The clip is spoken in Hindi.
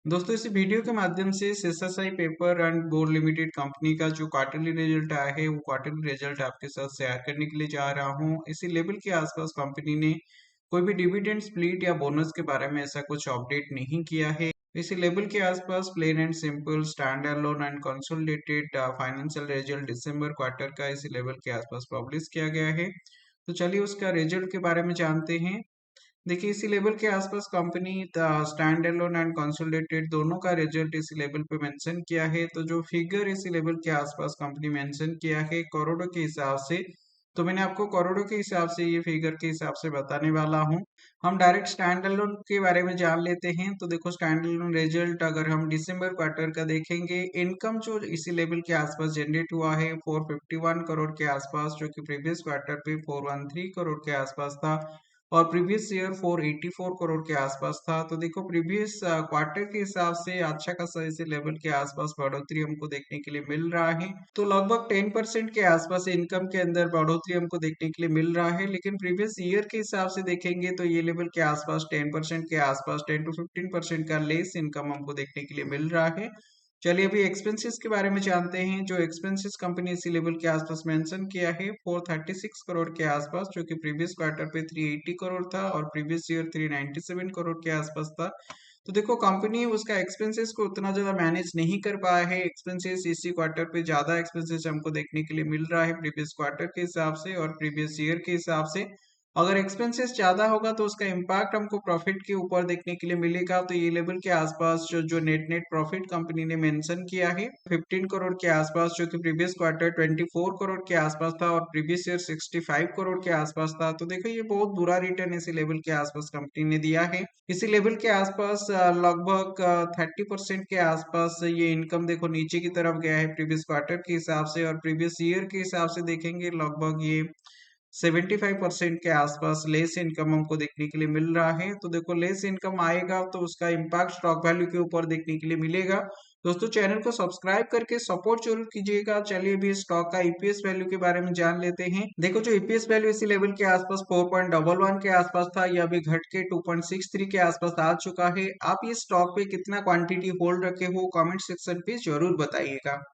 दोस्तों इस वीडियो के माध्यम से SSI paper and board limited company का जो क्वार्टरली रिजल्ट आया है वो क्वार्टरली रिजल्ट आपके साथ शेयर करने के लिए जा रहा हूँ। इसी लेवल के आसपास कंपनी ने कोई भी डिविडेंड स्प्लिट या बोनस के बारे में ऐसा कुछ अपडेट नहीं किया है। इसी लेवल के आसपास plain and simple stand alone and consolidated financial result December quarter का इसी लेवल के आसपास पब्लिश किया गया है। तो चलिए उसका रिजल्ट के बारे में जानते हैं। देखिए इसी लेवल के आसपास company stand alone and consolidated दोनों का रिजल्ट इसी लेवल पे मेंशन किया है। तो जो फिगर इसी लेवल के आसपास कंपनी मेंशन किया है करोड़ों के हिसाब से, तो मैंने आपको करोड़ों के हिसाब से ये फिगर के हिसाब से बताने वाला हूँ। हम डायरेक्ट स्टैंड एलोन के बारे में जान लेते हैं। तो देखो स्टैंड एलोन रिजल्ट अगर हम दिसंबर क्वार्टर का देखेंगे, इनकम जो इसी लेवल के आसपास जनरेट हुआ है 451 करोड़ के आसपास, जो कि प्रीवियस क्वार्टर पे 413 करोड़ के आसपास था और प्रीवियस ईयर 484 करोड़ के आसपास था। तो देखो प्रीवियस क्वार्टर के हिसाब से अच्छा खासा इसी लेवल के आसपास बढ़ोतरी हमको देखने के लिए मिल रहा है। तो लगभग 10% के आसपास इनकम के अंदर बढ़ोतरी हमको देखने के लिए मिल रहा है। लेकिन प्रीवियस ईयर के हिसाब से देखेंगे तो ये लेवल के आसपास 10% के आसपास 10 to 15% का लेस इनकम हमको देखने के लिए मिल रहा है। चलिए अभी एक्सपेंसेस के बारे में जानते हैं। जो एक्सपेंसेस कंपनी इसी लेवल के आसपास मेंशन किया है 436 करोड़ के आसपास, जो कि प्रीवियस क्वार्टर पे 380 करोड़ था और प्रीवियस ईयर 397 करोड़ के आसपास था। तो देखो कंपनी उसका एक्सपेंसेस को उतना ज्यादा मैनेज नहीं कर पाया है। एक्सपेंसेस इसी क्वार्टर पे ज्यादा एक्सपेंसेस हमको देखने के लिए मिल रहा है प्रीवियस क्वार्टर के हिसाब से और प्रीवियस ईयर के हिसाब से। अगर एक्सपेंसेस ज्यादा होगा तो उसका इम्पैक्ट हमको प्रॉफिट के ऊपर देखने के लिए मिलेगा। तो ये लेवल के आसपास जो नेट नेट प्रॉफिट कंपनी ने मेंशन किया है 15 करोड़ के आसपास, जो कि प्रीवियस क्वार्टर 24 करोड़ के आसपास था और प्रीवियस ईयर 65 करोड़ के आसपास था। तो देखो ये बहुत बुरा रिटर्न इसी लेवल के आसपास कंपनी ने दिया है। इसी लेवल के आसपास लगभग 30% के आसपास ये इनकम देखो नीचे की तरफ गया है प्रीवियस क्वार्टर के हिसाब से और प्रीवियस ईयर के हिसाब से देखेंगे लगभग ये 75% के आसपास लेस इनकम हमको देखने के लिए मिल रहा है। तो देखो लेस इनकम आएगा तो उसका इम्पैक्ट स्टॉक वैल्यू के ऊपर देखने के लिए मिलेगा। दोस्तों चैनल को सब्सक्राइब करके सपोर्ट जरूर कीजिएगा। चलिए भी स्टॉक का ईपीएस वैल्यू के बारे में जान लेते हैं। देखो जो ईपीएस वैल्यू इसी लेवल के आसपास 4.11 के आसपास था, यह अभी घट के 2.63 के आसपास आ चुका है। आप ये स्टॉक पे कितना क्वांटिटी होल्ड रखे हो कमेंट सेक्शन पे जरूर बताइएगा।